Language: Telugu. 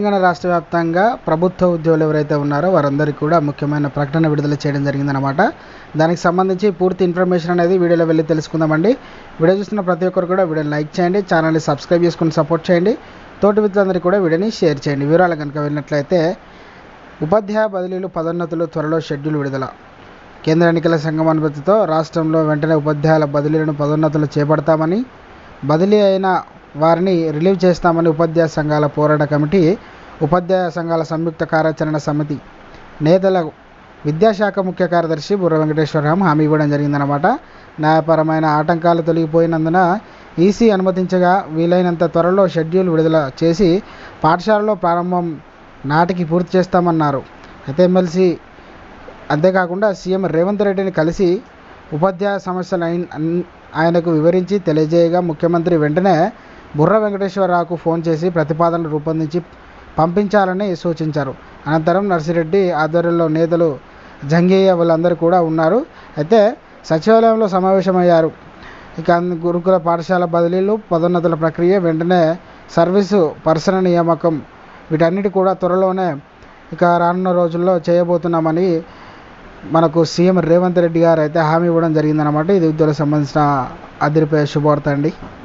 తెలంగాణ రాష్ట్ర వ్యాప్తంగా ప్రభుత్వ ఉద్యోగులు ఎవరైతే ఉన్నారో వారందరికీ కూడా ముఖ్యమైన ప్రకటన విడుదల చేయడం జరిగిందనమాట. దానికి సంబంధించి పూర్తి ఇన్ఫర్మేషన్ అనేది వీడియోలో వెళ్ళి తెలుసుకుందామండి. వీడియో చూస్తున్న ప్రతి ఒక్కరు కూడా వీడియోని లైక్ చేయండి, ఛానల్ని సబ్స్క్రైబ్ చేసుకుని సపోర్ట్ చేయండి, తోటి మిత్రులందరికీ కూడా వీడియోని షేర్ చేయండి. వివరాలు కనుక వెళ్ళినట్లయితే ఉపాధ్యాయ బదిలీలు పదోన్నతులు త్వరలో షెడ్యూల్ విడుదల. కేంద్ర ఎన్నికల సంఘం అనుమతితో రాష్ట్రంలో వెంటనే ఉపాధ్యాయుల బదిలీలను పదోన్నతులు చేపడతామని, బదిలీ అయిన వారిని రిలీవ్ చేస్తామని ఉపాధ్యాయ సంఘాల పోరాట కమిటీ, ఉపాధ్యాయ సంఘాల సంయుక్త కార్యాచరణ సమితి నేతల విద్యాశాఖ ముఖ్య కార్యదర్శి బుర్ర వెంకటేశ్వరరావు హామీ ఇవ్వడం జరిగిందనమాట. న్యాయపరమైన ఆటంకాలు తొలగిపోయినందున ఈసీ అనుమతించగా వీలైనంత త్వరలో షెడ్యూల్ విడుదల చేసి పాఠశాలలో ప్రారంభం నాటికి పూర్తి చేస్తామన్నారు. అయితే ఎమ్మెల్సీ అంతేకాకుండా సీఎం రేవంత్ రెడ్డిని కలిసి ఉపాధ్యాయ సమస్యలు ఆయనకు వివరించి తెలియజేయగా ముఖ్యమంత్రి వెంటనే బుర్ర వెంకటేశ్వరరావుకు ఫోన్ చేసి ప్రతిపాదనలు రూపొందించి పంపించాలని సూచించారు. అనంతరం నర్సిరెడ్డి ఆధ్వర్యంలో నేతలు జంగయ్య వాళ్ళందరూ కూడా ఉన్నారు. అయితే సచివాలయంలో సమావేశమయ్యారు. ఇక గురుకుల పాఠశాల బదిలీలు, పదోన్నతుల ప్రక్రియ, వెంటనే సర్వీసు పర్సన్ నియామకం వీటన్నిటి కూడా త్వరలోనే ఇక రానున్న రోజుల్లో చేయబోతున్నామని మనకు సీఎం రేవంత్ రెడ్డి గారు అయితే హామీ ఇవ్వడం జరిగిందనమాట. ఇది ఉద్యోగులకు సంబంధించిన అదిరిపోయే శుభవార్త అండి.